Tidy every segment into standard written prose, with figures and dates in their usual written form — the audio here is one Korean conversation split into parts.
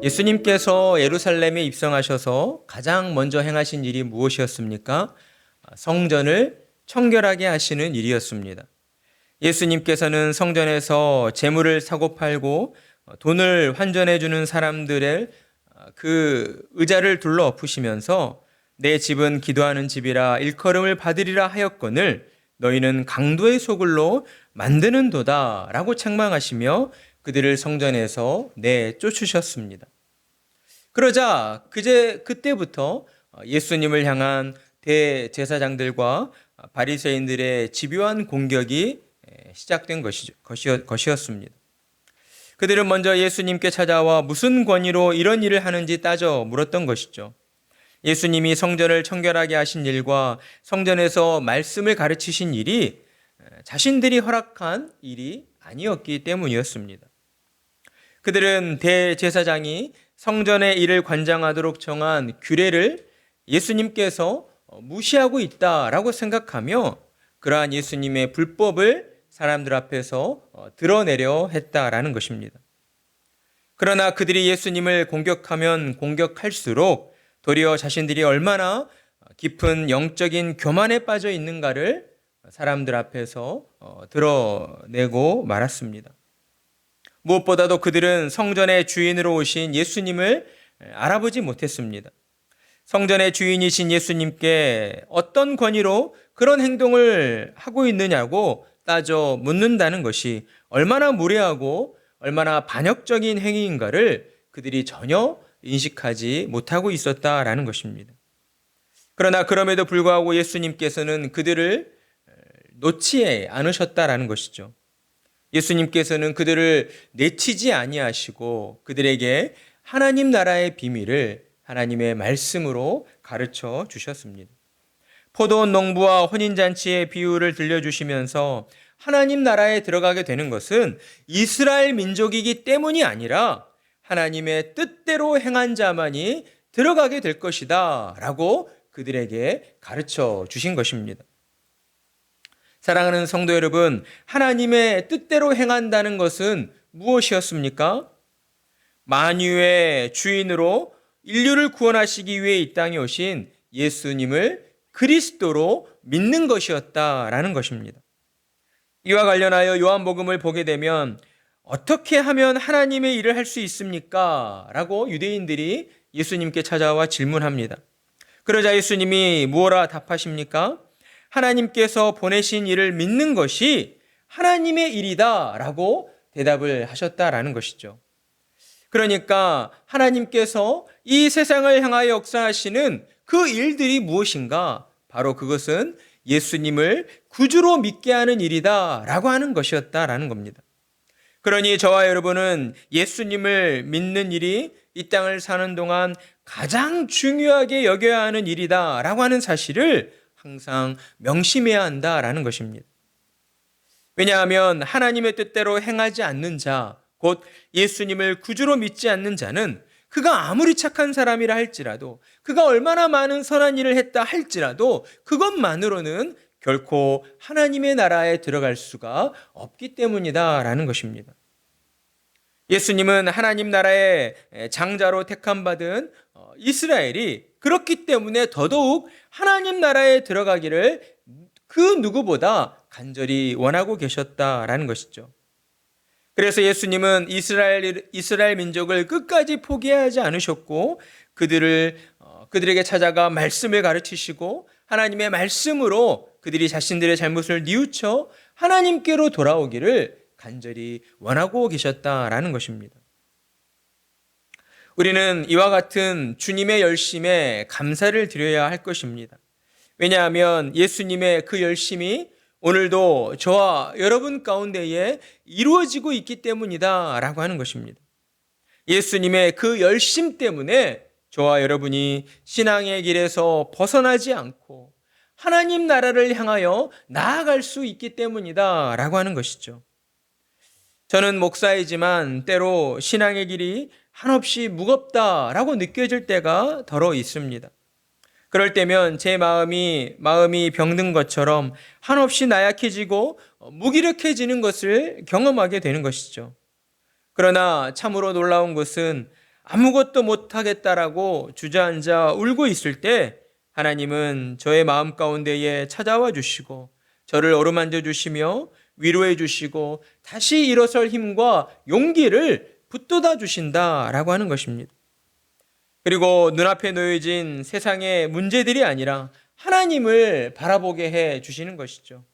예수님께서 예루살렘에 입성하셔서 가장 먼저 행하신 일이 무엇이었습니까? 성전을 청결하게 하시는 일이었습니다. 예수님께서는 성전에서 재물을 사고 팔고 돈을 환전해 주는 사람들의 그 의자를 둘러 엎으시면서 내 집은 기도하는 집이라 일컬음을 받으리라 하였거늘 너희는 강도의 소굴로 만드는도다 라고 책망하시며 그들을 성전에서 내쫓으셨습니다. 그러자 그때부터 예수님을 향한 대제사장들과 바리새인들의 집요한 공격이 시작된 것이었습니다. 그들은 먼저 예수님께 찾아와 무슨 권위로 이런 일을 하는지 따져 물었던 것이죠. 예수님이 성전을 청결하게 하신 일과 성전에서 말씀을 가르치신 일이 자신들이 허락한 일이 아니었기 때문이었습니다. 그들은 대제사장이 성전의 일을 관장하도록 정한 규례를 예수님께서 무시하고 있다라고 생각하며 그러한 예수님의 불법을 사람들 앞에서 드러내려 했다라는 것입니다. 그러나 그들이 예수님을 공격하면 공격할수록 도리어 자신들이 얼마나 깊은 영적인 교만에 빠져 있는가를 사람들 앞에서 드러내고 말았습니다. 무엇보다도 그들은 성전의 주인으로 오신 예수님을 알아보지 못했습니다. 성전의 주인이신 예수님께 어떤 권위로 그런 행동을 하고 있느냐고 따져 묻는다는 것이 얼마나 무례하고 얼마나 반역적인 행위인가를 그들이 전혀 인식하지 못하고 있었다라는 것입니다. 그러나 그럼에도 불구하고 예수님께서는 그들을 놓지 않으셨다라는 것이죠. 예수님께서는 그들을 내치지 아니하시고 그들에게 하나님 나라의 비밀을 하나님의 말씀으로 가르쳐 주셨습니다. 포도원 농부와 혼인잔치의 비유를 들려주시면서 하나님 나라에 들어가게 되는 것은 이스라엘 민족이기 때문이 아니라 하나님의 뜻대로 행한 자만이 들어가게 될 것이다 라고 그들에게 가르쳐 주신 것입니다. 사랑하는 성도 여러분, 하나님의 뜻대로 행한다는 것은 무엇이었습니까? 만유의 주인으로 인류를 구원하시기 위해 이 땅에 오신 예수님을 그리스도로 믿는 것이었다라는 것입니다. 이와 관련하여 요한복음을 보게 되면 어떻게 하면 하나님의 일을 할 수 있습니까? 라고 유대인들이 예수님께 찾아와 질문합니다. 그러자 예수님이 무엇라 답하십니까? 하나님께서 보내신 일을 믿는 것이 하나님의 일이다 라고 대답을 하셨다라는 것이죠. 그러니까 하나님께서 이 세상을 향하여 역사하시는 그 일들이 무엇인가? 바로 그것은 예수님을 구주로 믿게 하는 일이다 라고 하는 것이었다라는 겁니다. 그러니 저와 여러분은 예수님을 믿는 일이 이 땅을 사는 동안 가장 중요하게 여겨야 하는 일이다 라고 하는 사실을 항상 명심해야 한다라는 것입니다. 왜냐하면 하나님의 뜻대로 행하지 않는 자, 곧 예수님을 구주로 믿지 않는 자는 그가 아무리 착한 사람이라 할지라도 그가 얼마나 많은 선한 일을 했다 할지라도 그것만으로는 결코 하나님의 나라에 들어갈 수가 없기 때문이다라는 것입니다. 예수님은 하나님 나라의 장자로 택함받은 이스라엘이 그렇기 때문에 더더욱 하나님 나라에 들어가기를 그 누구보다 간절히 원하고 계셨다라는 것이죠. 그래서 예수님은 이스라엘 민족을 끝까지 포기하지 않으셨고 그들에게 찾아가 말씀을 가르치시고 하나님의 말씀으로 그들이 자신들의 잘못을 뉘우쳐 하나님께로 돌아오기를 간절히 원하고 계셨다라는 것입니다. 우리는 이와 같은 주님의 열심에 감사를 드려야 할 것입니다. 왜냐하면 예수님의 그 열심이 오늘도 저와 여러분 가운데에 이루어지고 있기 때문이다 라고 하는 것입니다. 예수님의 그 열심 때문에 저와 여러분이 신앙의 길에서 벗어나지 않고 하나님 나라를 향하여 나아갈 수 있기 때문이다 라고 하는 것이죠. 저는 목사이지만 때로 신앙의 길이 한없이 무겁다라고 느껴질 때가 더러 있습니다. 그럴 때면 제 마음이 병든 것처럼 한없이 나약해지고 무기력해지는 것을 경험하게 되는 것이죠. 그러나 참으로 놀라운 것은 아무것도 못하겠다라고 주저앉아 울고 있을 때 하나님은 저의 마음 가운데에 찾아와 주시고 저를 어루만져 주시며 위로해 주시고 다시 일어설 힘과 용기를 북돋아 주신다라고 하는 것입니다. 그리고 눈앞에 놓여진 세상의 문제들이 아니라 하나님을 바라보게 해 주시는 것이죠.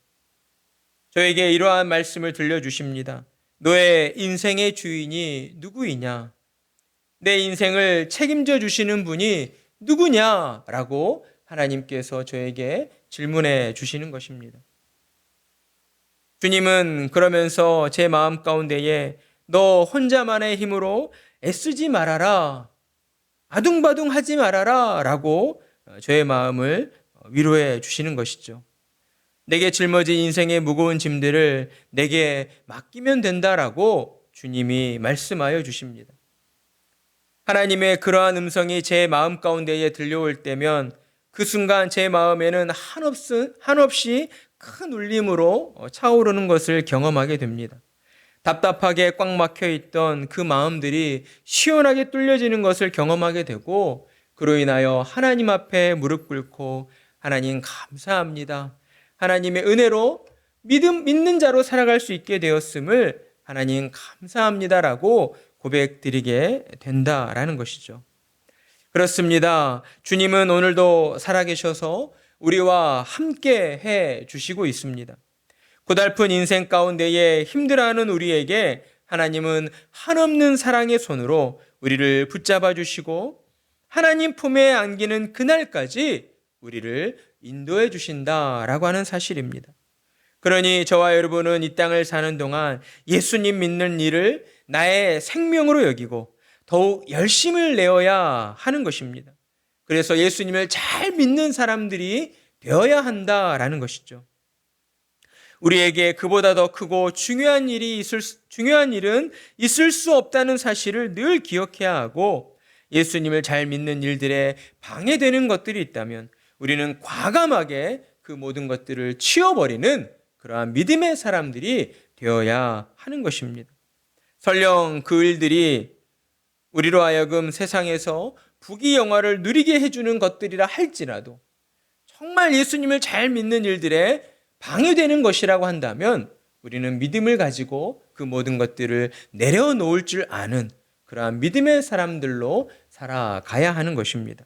저에게 이러한 말씀을 들려주십니다. 너의 인생의 주인이 누구이냐? 내 인생을 책임져 주시는 분이 누구냐라고 하나님께서 저에게 질문해 주시는 것입니다. 주님은 그러면서 제 마음 가운데에 너 혼자만의 힘으로 애쓰지 말아라, 아둥바둥 하지 말아라 라고 저의 마음을 위로해 주시는 것이죠. 내게 짊어진 인생의 무거운 짐들을 내게 맡기면 된다라고 주님이 말씀하여 주십니다. 하나님의 그러한 음성이 제 마음 가운데에 들려올 때면 그 순간 제 마음에는 한없이 큰 울림으로 차오르는 것을 경험하게 됩니다. 답답하게 꽉 막혀 있던 그 마음들이 시원하게 뚫려지는 것을 경험하게 되고 그로 인하여 하나님 앞에 무릎 꿇고 하나님 감사합니다. 하나님의 은혜로 믿는 자로 살아갈 수 있게 되었음을 하나님 감사합니다라고 고백드리게 된다라는 것이죠. 그렇습니다. 주님은 오늘도 살아계셔서 우리와 함께 해 주시고 있습니다. 고달픈 인생 가운데에 힘들어하는 우리에게 하나님은 한없는 사랑의 손으로 우리를 붙잡아 주시고 하나님 품에 안기는 그날까지 우리를 인도해 주신다라고 하는 사실입니다. 그러니 저와 여러분은 이 땅을 사는 동안 예수님 믿는 일을 나의 생명으로 여기고 더욱 열심을 내어야 하는 것입니다. 그래서 예수님을 잘 믿는 사람들이 되어야 한다라는 것이죠. 우리에게 그보다 더 크고 중요한 일은 있을 수 없다는 사실을 늘 기억해야 하고 예수님을 잘 믿는 일들에 방해되는 것들이 있다면 우리는 과감하게 그 모든 것들을 치워버리는 그러한 믿음의 사람들이 되어야 하는 것입니다. 설령 그 일들이 우리로 하여금 세상에서 부귀영화를 누리게 해주는 것들이라 할지라도 정말 예수님을 잘 믿는 일들에 방해되는 것이라고 한다면 우리는 믿음을 가지고 그 모든 것들을 내려놓을 줄 아는 그러한 믿음의 사람들로 살아가야 하는 것입니다.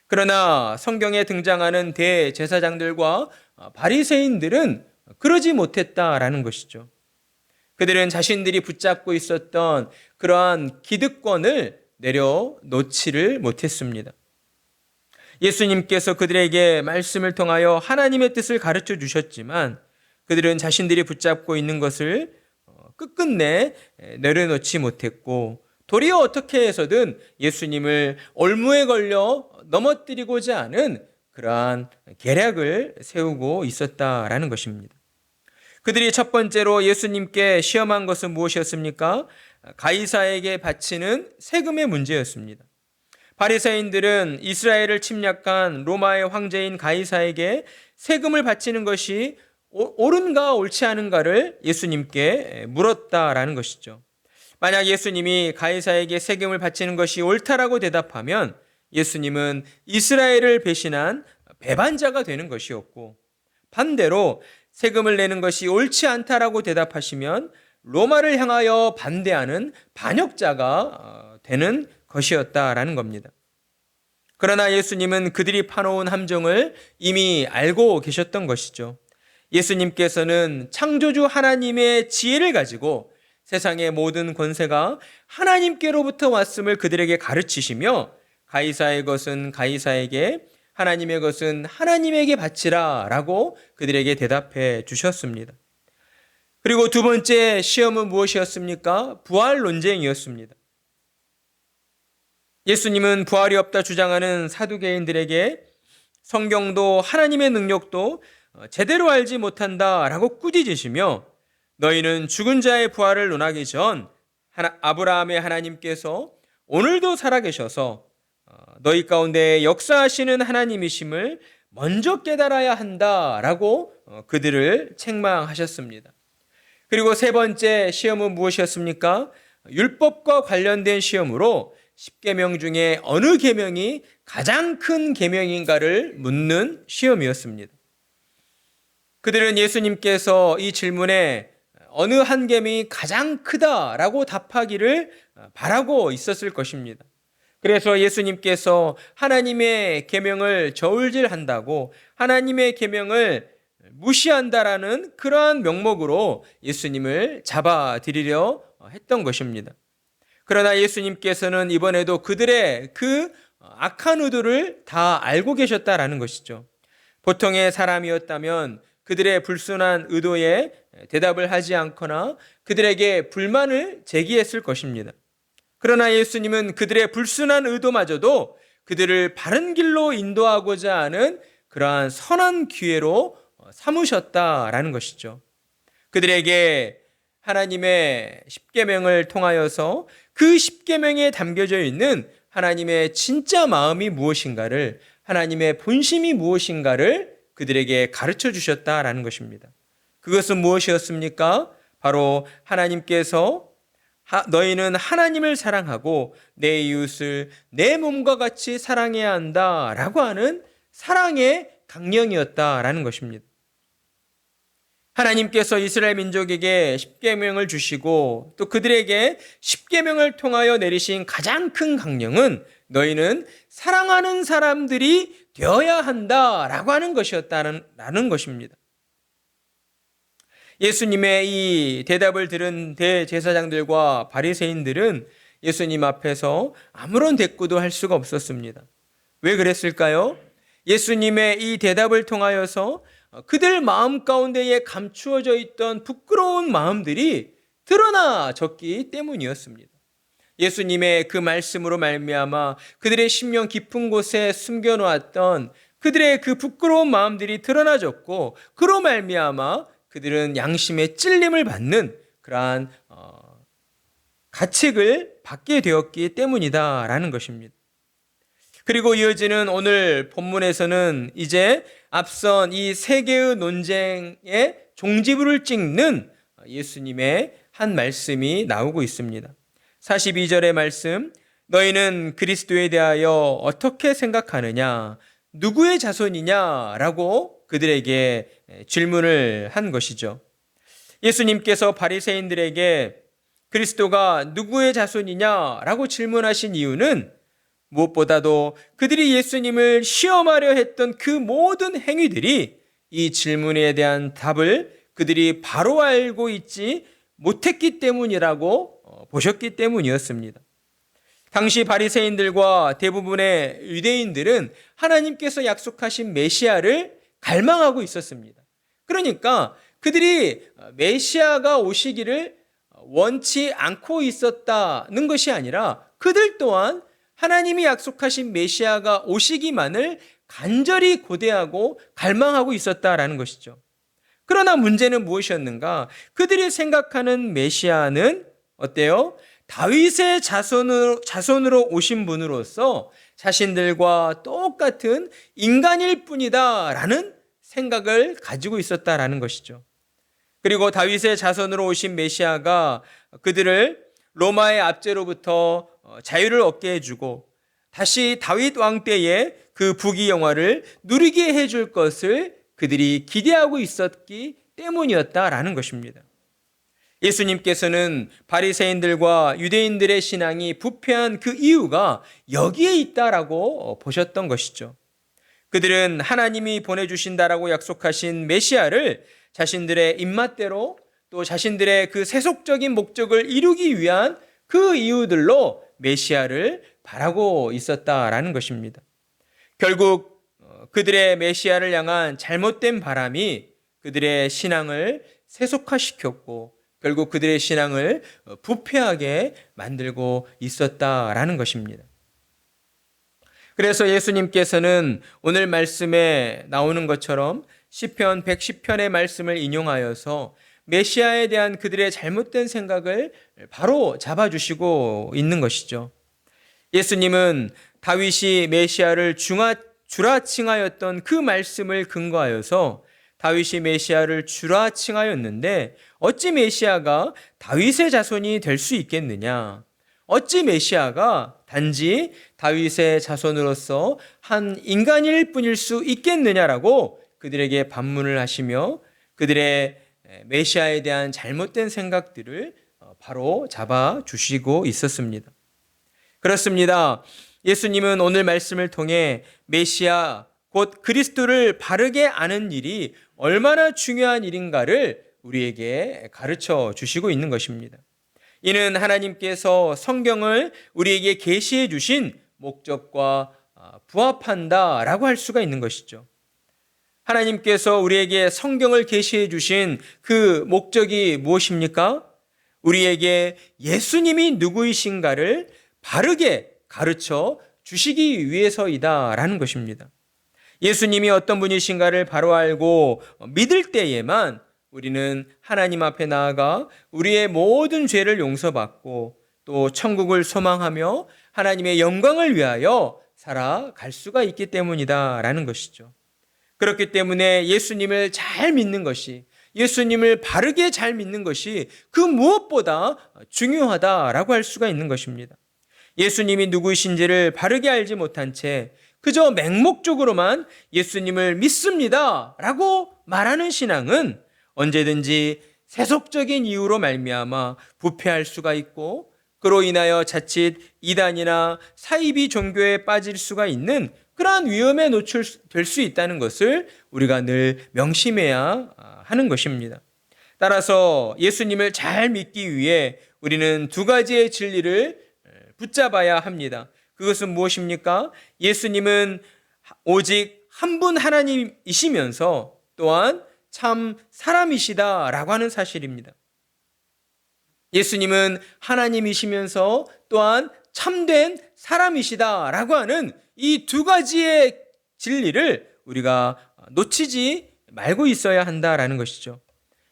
그러나 성경에 등장하는 대제사장들과 바리새인들은 그러지 못했다라는 것이죠. 그들은 자신들이 붙잡고 있었던 그러한 기득권을 내려놓지를 못했습니다. 예수님께서 그들에게 말씀을 통하여 하나님의 뜻을 가르쳐 주셨지만 그들은 자신들이 붙잡고 있는 것을 끝끝내 내려놓지 못했고 도리어 어떻게 해서든 예수님을 올무에 걸려 넘어뜨리고자 하는 그러한 계략을 세우고 있었다라는 것입니다. 그들이 첫 번째로 예수님께 시험한 것은 무엇이었습니까? 가이사에게 바치는 세금의 문제였습니다. 바리새인들은 이스라엘을 침략한 로마의 황제인 가이사에게 세금을 바치는 것이 옳은가 옳지 않은가를 예수님께 물었다라는 것이죠. 만약 예수님이 가이사에게 세금을 바치는 것이 옳다라고 대답하면 예수님은 이스라엘을 배신한 배반자가 되는 것이었고 반대로 세금을 내는 것이 옳지 않다라고 대답하시면 로마를 향하여 반대하는 반역자가 되는 것이었다라는 겁니다. 그러나 예수님은 그들이 파놓은 함정을 이미 알고 계셨던 것이죠. 예수님께서는 창조주 하나님의 지혜를 가지고 세상의 모든 권세가 하나님께로부터 왔음을 그들에게 가르치시며 가이사의 것은 가이사에게 하나님의 것은 하나님에게 바치라 라고 그들에게 대답해 주셨습니다. 그리고 두 번째 시험은 무엇이었습니까? 부활 논쟁이었습니다. 예수님은 부활이 없다 주장하는 사두개인들에게 성경도 하나님의 능력도 제대로 알지 못한다라고 꾸짖으시며 너희는 죽은 자의 부활을 논하기 전 아브라함의 하나님께서 오늘도 살아계셔서 너희 가운데 역사하시는 하나님이심을 먼저 깨달아야 한다라고 그들을 책망하셨습니다. 그리고 세 번째 시험은 무엇이었습니까? 율법과 관련된 시험으로 십계명 중에 어느 계명이 가장 큰 계명인가를 묻는 시험이었습니다. 그들은 예수님께서 이 질문에 어느 한 계명이 가장 크다라고 답하기를 바라고 있었을 것입니다. 그래서 예수님께서 하나님의 계명을 저울질한다고, 하나님의 계명을 무시한다라는 그러한 명목으로 예수님을 잡아들이려 했던 것입니다. 그러나 예수님께서는 이번에도 그들의 그 악한 의도를 다 알고 계셨다라는 것이죠. 보통의 사람이었다면 그들의 불순한 의도에 대답을 하지 않거나 그들에게 불만을 제기했을 것입니다. 그러나 예수님은 그들의 불순한 의도마저도 그들을 바른 길로 인도하고자 하는 그러한 선한 기회로 삼으셨다라는 것이죠. 그들에게 하나님의 십계명을 통하여서 그 십계명에 담겨져 있는 하나님의 진짜 마음이 무엇인가를, 하나님의 본심이 무엇인가를 그들에게 가르쳐 주셨다라는 것입니다. 그것은 무엇이었습니까? 바로 하나님께서 너희는 하나님을 사랑하고 내 이웃을 내 몸과 같이 사랑해야 한다라고 하는 사랑의 강령이었다라는 것입니다. 하나님께서 이스라엘 민족에게 십계명을 주시고 또 그들에게 십계명을 통하여 내리신 가장 큰 강령은 너희는 사랑하는 사람들이 되어야 한다라고 하는 것이었다는 것입니다. 예수님의 이 대답을 들은 대제사장들과 바리새인들은 예수님 앞에서 아무런 대꾸도 할 수가 없었습니다. 왜 그랬을까요? 예수님의 이 대답을 통하여서 그들 마음 가운데에 감추어져 있던 부끄러운 마음들이 드러나졌기 때문이었습니다. 예수님의 그 말씀으로 말미암아 그들의 심령 깊은 곳에 숨겨놓았던 그들의 그 부끄러운 마음들이 드러나졌고, 그로 말미암아 그들은 양심의 찔림을 받는 그러한 가책을 받게 되었기 때문이다라는 것입니다. 그리고 이어지는 오늘 본문에서는 이제 앞선 이 세 개의 논쟁의 종지부를 찍는 예수님의 한 말씀이 나오고 있습니다. 42절의 말씀, 너희는 그리스도에 대하여 어떻게 생각하느냐? 누구의 자손이냐라고 그들에게 질문을 한 것이죠. 예수님께서 바리새인들에게 그리스도가 누구의 자손이냐라고 질문하신 이유는 무엇보다도 그들이 예수님을 시험하려 했던 그 모든 행위들이 이 질문에 대한 답을 그들이 바로 알고 있지 못했기 때문이라고 보셨기 때문이었습니다. 당시 바리새인들과 대부분의 유대인들은 하나님께서 약속하신 메시아를 갈망하고 있었습니다. 그러니까 그들이 메시아가 오시기를 원치 않고 있었다는 것이 아니라 그들 또한 하나님이 약속하신 메시아가 오시기만을 간절히 고대하고 갈망하고 있었다라는 것이죠. 그러나 문제는 무엇이었는가? 그들이 생각하는 메시아는 어때요? 다윗의 자손으로 오신 분으로서 자신들과 똑같은 인간일 뿐이다라는 생각을 가지고 있었다라는 것이죠. 그리고 다윗의 자손으로 오신 메시아가 그들을 로마의 압제로부터 자유를 얻게 해주고 다시 다윗 왕 때의 그 부귀영화를 누리게 해줄 것을 그들이 기대하고 있었기 때문이었다라는 것입니다. 예수님께서는 바리새인들과 유대인들의 신앙이 부패한 그 이유가 여기에 있다라고 보셨던 것이죠. 그들은 하나님이 보내주신다라고 약속하신 메시아를 자신들의 입맛대로 또 자신들의 그 세속적인 목적을 이루기 위한 그 이유들로 메시아를 바라고 있었다라는 것입니다. 결국 그들의 메시아를 향한 잘못된 바람이 그들의 신앙을 세속화시켰고 결국 그들의 신앙을 부패하게 만들고 있었다라는 것입니다. 그래서 예수님께서는 오늘 말씀에 나오는 것처럼 시편 110편의 말씀을 인용하여서 메시아에 대한 그들의 잘못된 생각을 바로 잡아주시고 있는 것이죠. 예수님은 다윗이 메시아를 주라 칭하였던 그 말씀을 근거하여서 다윗이 메시아를 주라 칭하였는데 어찌 메시아가 다윗의 자손이 될 수 있겠느냐? 어찌 메시아가 단지 다윗의 자손으로서 한 인간일 뿐일 수 있겠느냐라고 그들에게 반문을 하시며 그들의 메시아에 대한 잘못된 생각들을 바로 잡아 주시고 있었습니다. 그렇습니다. 예수님은 오늘 말씀을 통해 메시아 곧 그리스도를 바르게 아는 일이 얼마나 중요한 일인가를 우리에게 가르쳐 주시고 있는 것입니다. 이는 하나님께서 성경을 우리에게 계시해 주신 목적과 부합한다라고 할 수가 있는 것이죠. 하나님께서 우리에게 성경을 계시해 주신 그 목적이 무엇입니까? 우리에게 예수님이 누구이신가를 바르게 가르쳐 주시기 위해서이다라는 것입니다. 예수님이 어떤 분이신가를 바로 알고 믿을 때에만 우리는 하나님 앞에 나아가 우리의 모든 죄를 용서받고 또 천국을 소망하며 하나님의 영광을 위하여 살아갈 수가 있기 때문이다라는 것이죠. 그렇기 때문에 예수님을 잘 믿는 것이, 예수님을 바르게 잘 믿는 것이 그 무엇보다 중요하다라고 할 수가 있는 것입니다. 예수님이 누구이신지를 바르게 알지 못한 채 그저 맹목적으로만 예수님을 믿습니다 라고 말하는 신앙은 언제든지 세속적인 이유로 말미암아 부패할 수가 있고 그로 인하여 자칫 이단이나 사이비 종교에 빠질 수가 있는 그러한 위험에 노출될 수 있다는 것을 우리가 늘 명심해야 하는 것입니다. 따라서 예수님을 잘 믿기 위해 우리는 두 가지의 진리를 붙잡아야 합니다. 그것은 무엇입니까? 예수님은 오직 한 분 하나님이시면서 또한 참 사람이시다라고 하는 사실입니다. 예수님은 하나님이시면서 또한 참된 사람이시다라고 하는 이 두 가지의 진리를 우리가 놓치지 말고 있어야 한다라는 것이죠.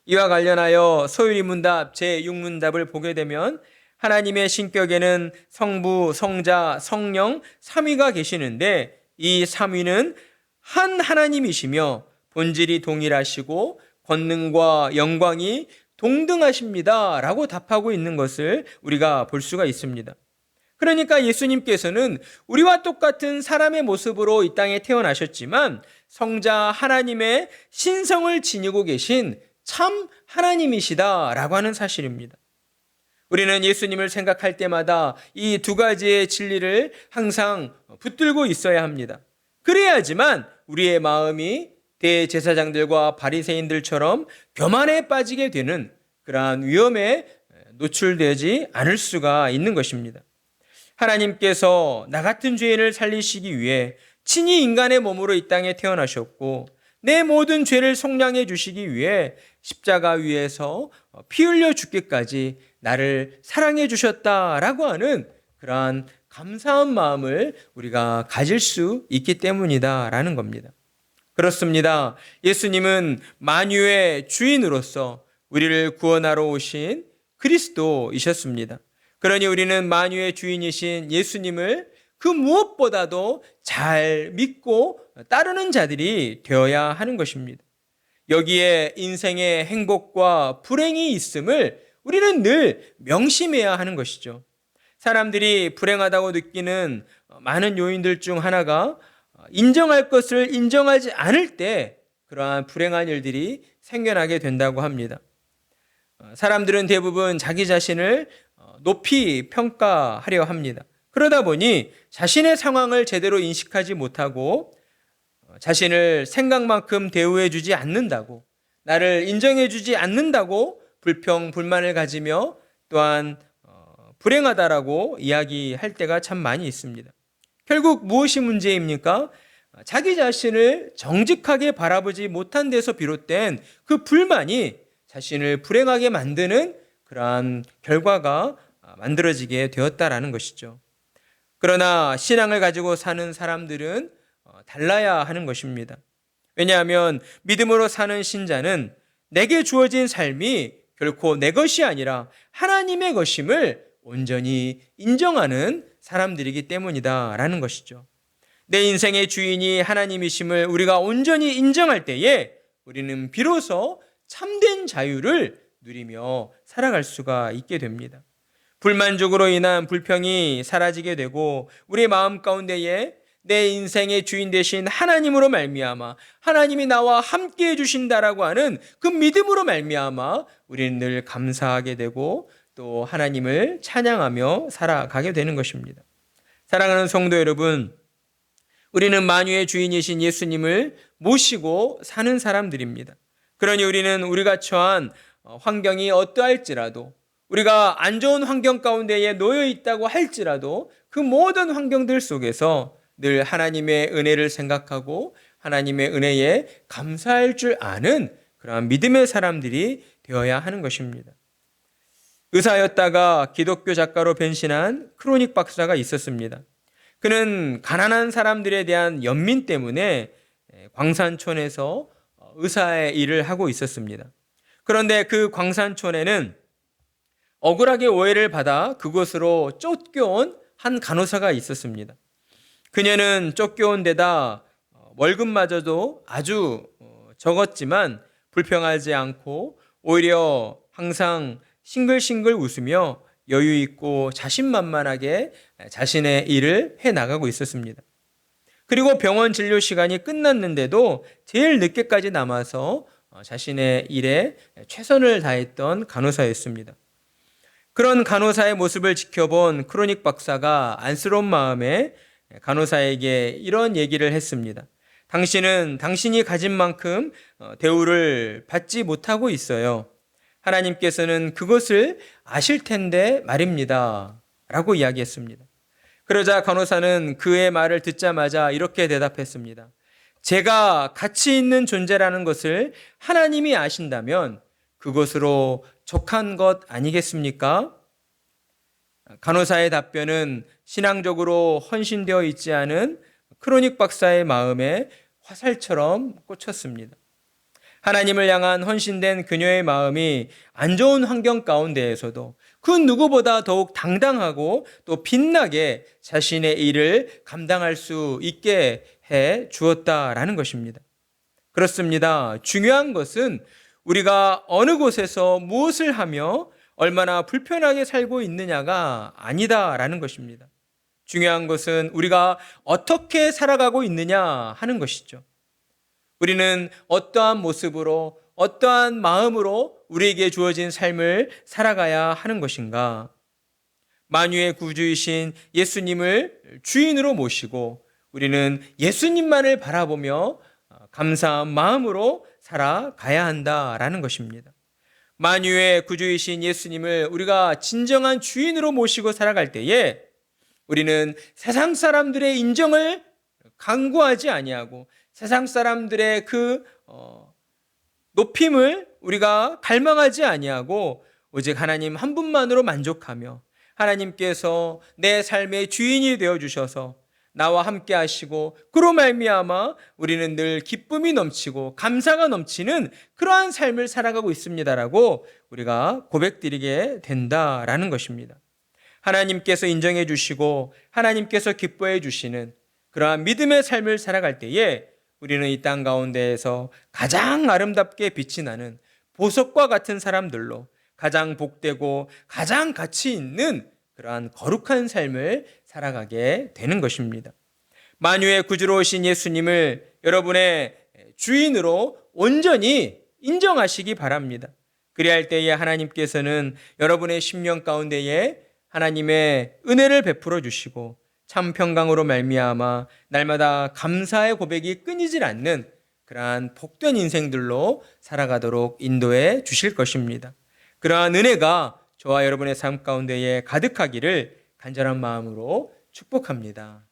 이와 관련하여 소유리 문답 제6문답을 보게 되면 하나님의 신격에는 성부, 성자, 성령, 삼위가 계시는데 이 삼위는 한 하나님이시며 본질이 동일하시고 권능과 영광이 동등하십니다 라고 답하고 있는 것을 우리가 볼 수가 있습니다. 그러니까 예수님께서는 우리와 똑같은 사람의 모습으로 이 땅에 태어나셨지만 성자 하나님의 신성을 지니고 계신 참 하나님이시다라고 하는 사실입니다. 우리는 예수님을 생각할 때마다 이 두 가지의 진리를 항상 붙들고 있어야 합니다. 그래야지만 우리의 마음이 대제사장들과 바리새인들처럼 교만에 빠지게 되는 그러한 위험에 노출되지 않을 수가 있는 것입니다. 하나님께서 나 같은 죄인을 살리시기 위해 친히 인간의 몸으로 이 땅에 태어나셨고 내 모든 죄를 속량해 주시기 위해 십자가 위에서 피 흘려 죽기까지 나를 사랑해 주셨다라고 하는 그러한 감사한 마음을 우리가 가질 수 있기 때문이다라는 겁니다. 그렇습니다. 예수님은 만유의 주인으로서 우리를 구원하러 오신 그리스도이셨습니다. 그러니 우리는 만유의 주인이신 예수님을 그 무엇보다도 잘 믿고 따르는 자들이 되어야 하는 것입니다. 여기에 인생의 행복과 불행이 있음을 우리는 늘 명심해야 하는 것이죠. 사람들이 불행하다고 느끼는 많은 요인들 중 하나가 인정할 것을 인정하지 않을 때 그러한 불행한 일들이 생겨나게 된다고 합니다. 사람들은 대부분 자기 자신을 높이 평가하려 합니다. 그러다 보니 자신의 상황을 제대로 인식하지 못하고 자신을 생각만큼 대우해주지 않는다고, 나를 인정해주지 않는다고 불평, 불만을 가지며 또한 불행하다라고 이야기할 때가 참 많이 있습니다. 결국 무엇이 문제입니까? 자기 자신을 정직하게 바라보지 못한 데서 비롯된 그 불만이 자신을 불행하게 만드는 그러한 결과가 만들어지게 되었다라는 것이죠. 그러나 신앙을 가지고 사는 사람들은 달라야 하는 것입니다. 왜냐하면 믿음으로 사는 신자는 내게 주어진 삶이 결코 내 것이 아니라 하나님의 것임을 온전히 인정하는 사람들이기 때문이다라는 것이죠. 내 인생의 주인이 하나님이심을 우리가 온전히 인정할 때에 우리는 비로소 참된 자유를 누리며 살아갈 수가 있게 됩니다. 불만족으로 인한 불평이 사라지게 되고 우리의 마음 가운데에 내 인생의 주인 되신 하나님으로 말미암아 하나님이 나와 함께해 주신다라고 하는 그 믿음으로 말미암아 우리는 늘 감사하게 되고 또 하나님을 찬양하며 살아가게 되는 것입니다. 사랑하는 성도 여러분, 우리는 만유의 주인이신 예수님을 모시고 사는 사람들입니다. 그러니 우리는 우리가 처한 환경이 어떠할지라도, 우리가 안 좋은 환경 가운데에 놓여 있다고 할지라도 그 모든 환경들 속에서 늘 하나님의 은혜를 생각하고 하나님의 은혜에 감사할 줄 아는 그러한 믿음의 사람들이 되어야 하는 것입니다. 의사였다가 기독교 작가로 변신한 크로닉 박사가 있었습니다. 그는 가난한 사람들에 대한 연민 때문에 광산촌에서 의사의 일을 하고 있었습니다. 그런데 그 광산촌에는 억울하게 오해를 받아 그곳으로 쫓겨온 한 간호사가 있었습니다. 그녀는 쫓겨온 데다 월급마저도 아주 적었지만 불평하지 않고 오히려 항상 싱글싱글 웃으며 여유 있고 자신만만하게 자신의 일을 해나가고 있었습니다. 그리고 병원 진료 시간이 끝났는데도 제일 늦게까지 남아서 자신의 일에 최선을 다했던 간호사였습니다. 그런 간호사의 모습을 지켜본 크로닉 박사가 안쓰러운 마음에 간호사에게 이런 얘기를 했습니다. 당신은 당신이 가진 만큼 대우를 받지 못하고 있어요. 하나님께서는 그것을 아실 텐데 말입니다. 라고 이야기했습니다. 그러자 간호사는 그의 말을 듣자마자 이렇게 대답했습니다. 제가 가치 있는 존재라는 것을 하나님이 아신다면 그것으로 족한 것 아니겠습니까? 간호사의 답변은 신앙적으로 헌신되어 있지 않은 크로닉 박사의 마음에 화살처럼 꽂혔습니다. 하나님을 향한 헌신된 그녀의 마음이 안 좋은 환경 가운데에서도 그 누구보다 더욱 당당하고 또 빛나게 자신의 일을 감당할 수 있게 해 주었다라는 것입니다. 그렇습니다. 중요한 것은 우리가 어느 곳에서 무엇을 하며 얼마나 불편하게 살고 있느냐가 아니다라는 것입니다. 중요한 것은 우리가 어떻게 살아가고 있느냐 하는 것이죠. 우리는 어떠한 모습으로 어떠한 마음으로 우리에게 주어진 삶을 살아가야 하는 것인가? 만유의 구주이신 예수님을 주인으로 모시고 우리는 예수님만을 바라보며 감사한 마음으로 살아가야 한다라는 것입니다. 만유의 구주이신 예수님을 우리가 진정한 주인으로 모시고 살아갈 때에 우리는 세상 사람들의 인정을 간구하지 아니하고 세상 사람들의 그 높임을 우리가 갈망하지 아니하고 오직 하나님 한 분만으로 만족하며 하나님께서 내 삶의 주인이 되어 주셔서 나와 함께 하시고 그로 말미암아 우리는 늘 기쁨이 넘치고 감사가 넘치는 그러한 삶을 살아가고 있습니다라고 우리가 고백드리게 된다라는 것입니다. 하나님께서 인정해 주시고 하나님께서 기뻐해 주시는 그러한 믿음의 삶을 살아갈 때에 우리는 이 땅 가운데에서 가장 아름답게 빛이 나는 보석과 같은 사람들로 가장 복되고 가장 가치 있는 그러한 거룩한 삶을 살아가게 되는 것입니다. 만유의 구주로 오신 예수님을 여러분의 주인으로 온전히 인정하시기 바랍니다. 그리할 때에 하나님께서는 여러분의 심령 가운데에 하나님의 은혜를 베풀어 주시고 참 평강으로 말미암아 날마다 감사의 고백이 끊이질 않는 그러한 복된 인생들로 살아가도록 인도해 주실 것입니다. 그러한 은혜가 저와 여러분의 삶 가운데에 가득하기를 간절한 마음으로 축복합니다.